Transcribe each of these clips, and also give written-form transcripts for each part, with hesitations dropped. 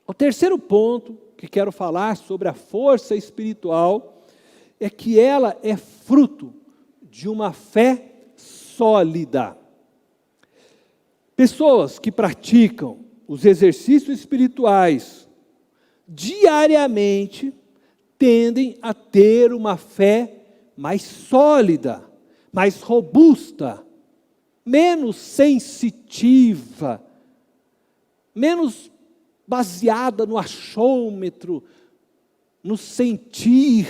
O terceiro ponto que quero falar sobre a força espiritual é que ela é fruto de uma fé sólida. Pessoas que praticam os exercícios espirituais diariamente tendem a ter uma fé mais sólida, mais robusta, menos sensitiva, menos baseada no achômetro, no sentir,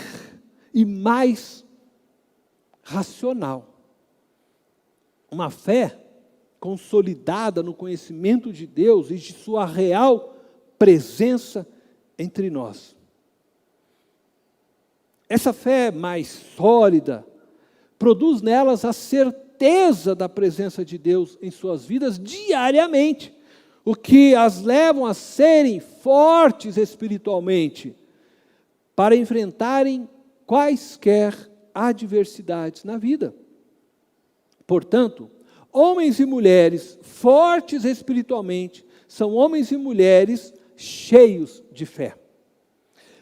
e mais racional. Uma fé consolidada no conhecimento de Deus e de sua real presença entre nós. Essa fé mais sólida produz nelas a certeza da presença de Deus em suas vidas diariamente, o que as levam a serem fortes espiritualmente para enfrentarem quaisquer adversidades na vida. Portanto, homens e mulheres fortes espiritualmente são homens e mulheres cheios de fé.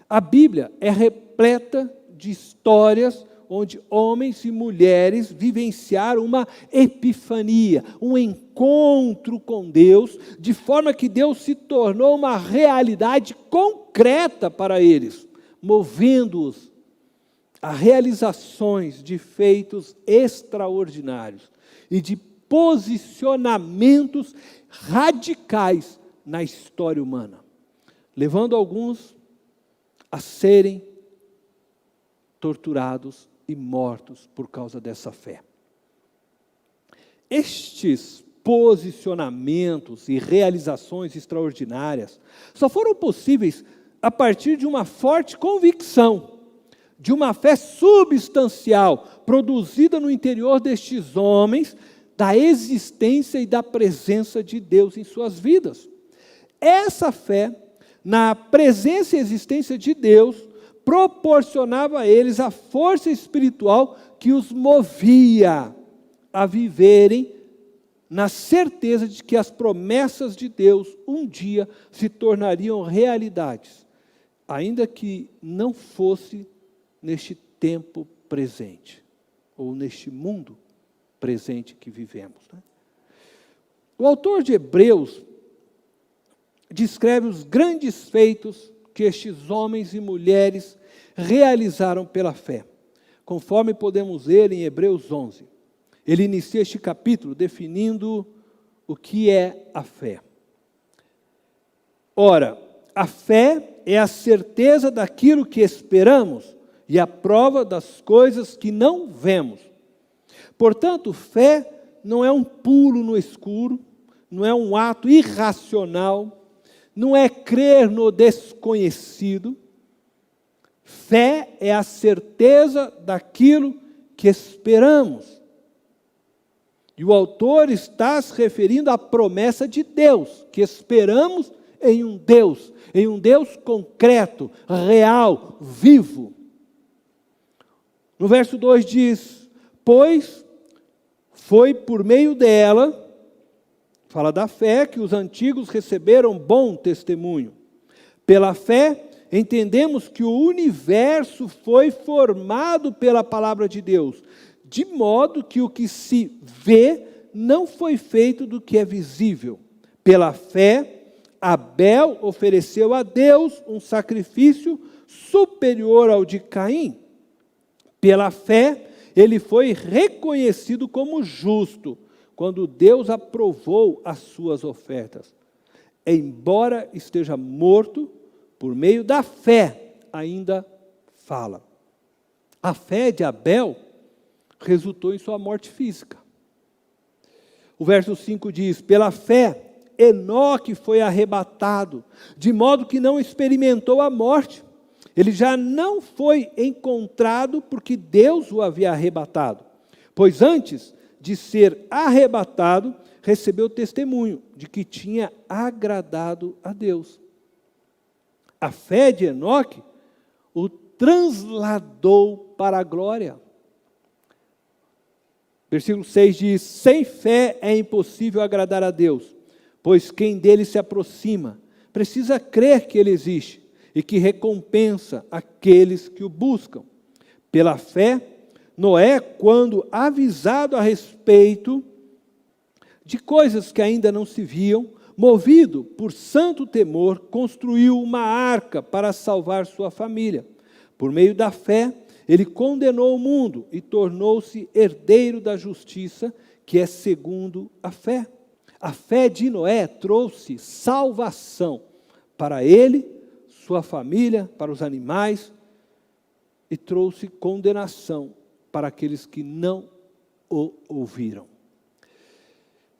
A Bíblia é repleta de histórias onde homens e mulheres vivenciaram uma epifania, um encontro com Deus, de forma que Deus se tornou uma realidade concreta para eles, movendo-os a realizações de feitos extraordinários e de posicionamentos radicais na história humana, levando alguns a serem torturados e mortos por causa dessa fé. Estes posicionamentos e realizações extraordinárias só foram possíveis a partir de uma forte convicção, de uma fé substancial, produzida no interior destes homens, da existência e da presença de Deus em suas vidas. Essa fé, na presença e existência de Deus, proporcionava a eles a força espiritual que os movia a viverem na certeza de que as promessas de Deus um dia se tornariam realidades, ainda que não fosse neste tempo presente, ou neste mundo presente que vivemos. O autor de Hebreus descreve os grandes feitos que estes homens e mulheres realizaram pela fé, conforme podemos ver em Hebreus 11. Ele inicia este capítulo definindo o que é a fé. Ora, a fé é a certeza daquilo que esperamos e a prova das coisas que não vemos. Portanto, fé não é um pulo no escuro, não é um ato irracional, não é crer no desconhecido. Fé é a certeza daquilo que esperamos. E o autor está se referindo à promessa de Deus, que esperamos em um Deus concreto, real, vivo. No verso 2 diz: pois foi por meio dela, fala da fé, que os antigos receberam bom testemunho. Pela fé, entendemos que o universo foi formado pela palavra de Deus, de modo que o que se vê não foi feito do que é visível. Pela fé, Abel ofereceu a Deus um sacrifício superior ao de Caim. Pela fé, ele foi reconhecido como justo, quando Deus aprovou as suas ofertas. Embora esteja morto, por meio da fé ainda fala. A fé de Abel resultou em sua morte física. O verso 5 diz: pela fé, Enoque foi arrebatado, de modo que não experimentou a morte. Ele já não foi encontrado porque Deus o havia arrebatado. Pois antes de ser arrebatado, recebeu testemunho de que tinha agradado a Deus. A fé de Enoque o transladou para a glória. Versículo 6 diz: sem fé é impossível agradar a Deus, pois quem dele se aproxima precisa crer que Ele existe e que recompensa aqueles que o buscam. Pela fé, Noé, quando avisado a respeito de coisas que ainda não se viam, movido por santo temor, construiu uma arca para salvar sua família. Por meio da fé, ele condenou o mundo e tornou-se herdeiro da justiça, que é segundo a fé. A fé de Noé trouxe salvação para ele, sua família, para os animais, e trouxe condenação para aqueles que não o ouviram.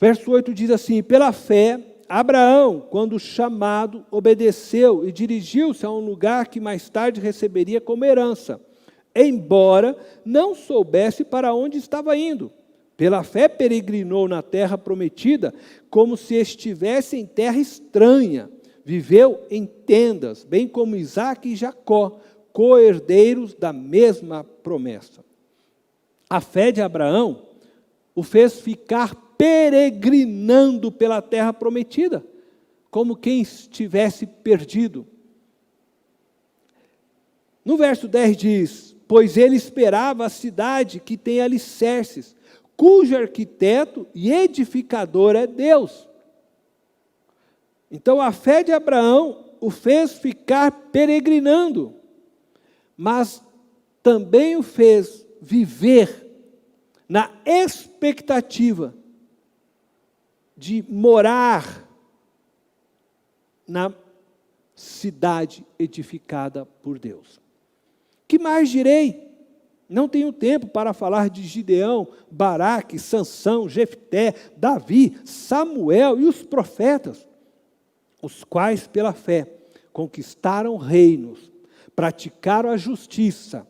Verso 8 diz assim: pela fé, Abraão, quando chamado, obedeceu e dirigiu-se a um lugar que mais tarde receberia como herança, embora não soubesse para onde estava indo. Pela fé peregrinou na terra prometida, como se estivesse em terra estranha. Viveu em tendas, bem como Isaque e Jacó, co-herdeiros da mesma promessa. A fé de Abraão o fez ficar peregrinando pela terra prometida, como quem estivesse perdido. No verso 10 diz: pois ele esperava a cidade que tem alicerces, cujo arquiteto e edificador é Deus. Então a fé de Abraão o fez ficar peregrinando, mas também o fez viver na expectativa de morar na cidade edificada por Deus. Que mais direi? Não tenho tempo para falar de Gideão, Baraque, Sansão, Jefté, Davi, Samuel e os profetas, os quais pela fé conquistaram reinos, praticaram a justiça,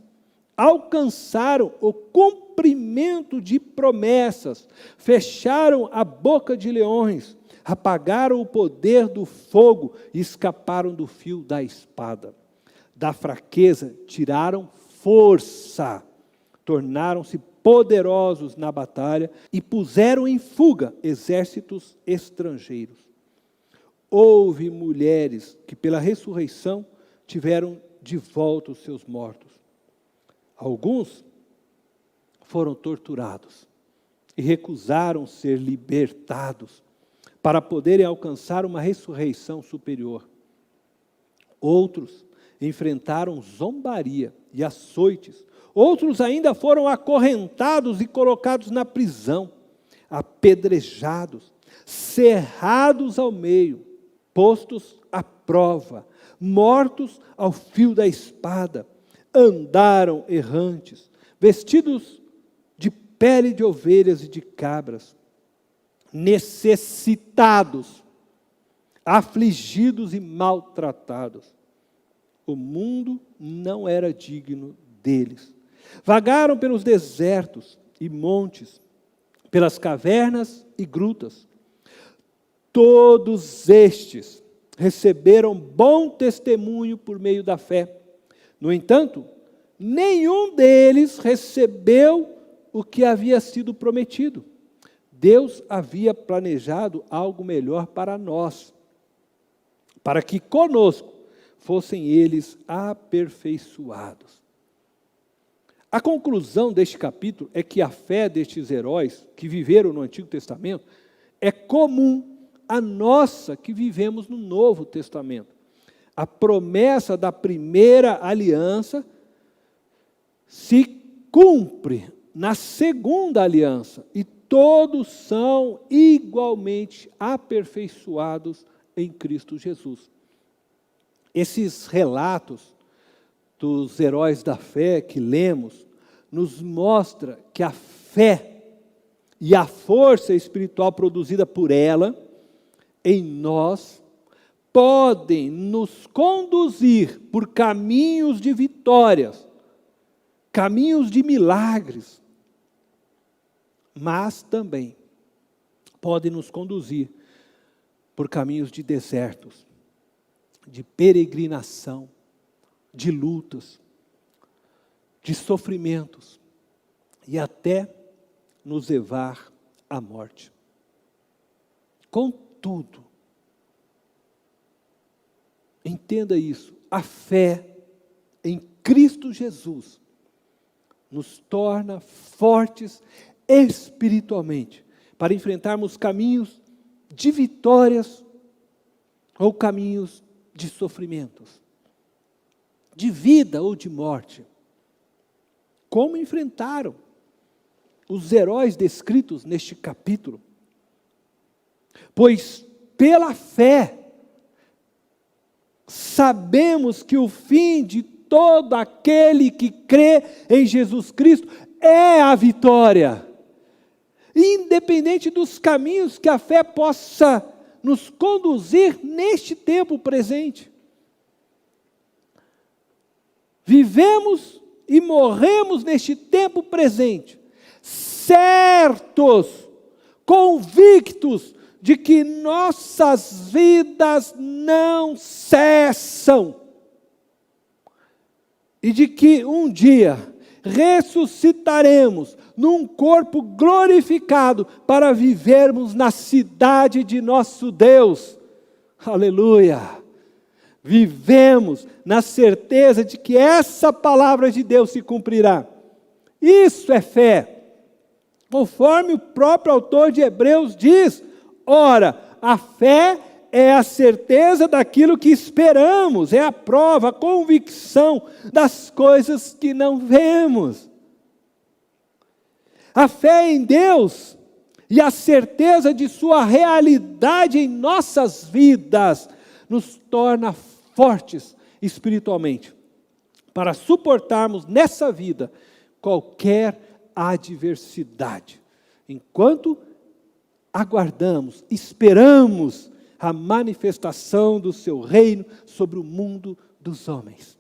alcançaram o cumprimento de promessas, fecharam a boca de leões, apagaram o poder do fogo e escaparam do fio da espada. Da fraqueza tiraram força, tornaram-se poderosos na batalha e puseram em fuga exércitos estrangeiros. Houve mulheres que pela ressurreição tiveram de volta os seus mortos. Alguns foram torturados e recusaram ser libertados para poderem alcançar uma ressurreição superior. Outros enfrentaram zombaria e açoites. Outros ainda foram acorrentados e colocados na prisão, apedrejados, cerrados ao meio, postos à prova, mortos ao fio da espada. Andaram errantes, vestidos de pele de ovelhas e de cabras, necessitados, afligidos e maltratados. O mundo não era digno deles. Vagaram pelos desertos e montes, pelas cavernas e grutas. Todos estes receberam bom testemunho por meio da fé. No entanto, nenhum deles recebeu o que havia sido prometido. Deus havia planejado algo melhor para nós, para que conosco fossem eles aperfeiçoados. A conclusão deste capítulo é que a fé destes heróis que viveram no Antigo Testamento é comum à nossa que vivemos no Novo Testamento. A promessa da primeira aliança se cumpre na segunda aliança e todos são igualmente aperfeiçoados em Cristo Jesus. Esses relatos dos heróis da fé que lemos nos mostra que a fé e a força espiritual produzida por ela em nós podem nos conduzir por caminhos de vitórias, caminhos de milagres, mas também podem nos conduzir por caminhos de desertos, de peregrinação, de lutas, de sofrimentos e até nos levar à morte. Contudo, Entenda isso, a fé em Cristo Jesus nos torna fortes espiritualmente para enfrentarmos caminhos de vitórias ou caminhos de sofrimentos, de vida ou de morte. Como enfrentaram os heróis descritos neste capítulo? Pois pela fé sabemos que o fim de todo aquele que crê em Jesus Cristo é a vitória. Independente dos caminhos que a fé possa nos conduzir neste tempo presente. Vivemos e morremos neste tempo presente, certos, convictos de que nossas vidas não cessam e de que um dia ressuscitaremos num corpo glorificado para vivermos na cidade de nosso Deus. Aleluia! Vivemos na certeza de que essa palavra de Deus se cumprirá. Isso é fé. Conforme o próprio autor de Hebreus diz, ora, a fé é a certeza daquilo que esperamos, é a prova, a convicção das coisas que não vemos. A fé em Deus e a certeza de sua realidade em nossas vidas nos torna fortes espiritualmente, para suportarmos nessa vida qualquer adversidade, enquanto aguardamos, esperamos a manifestação do seu reino sobre o mundo dos homens.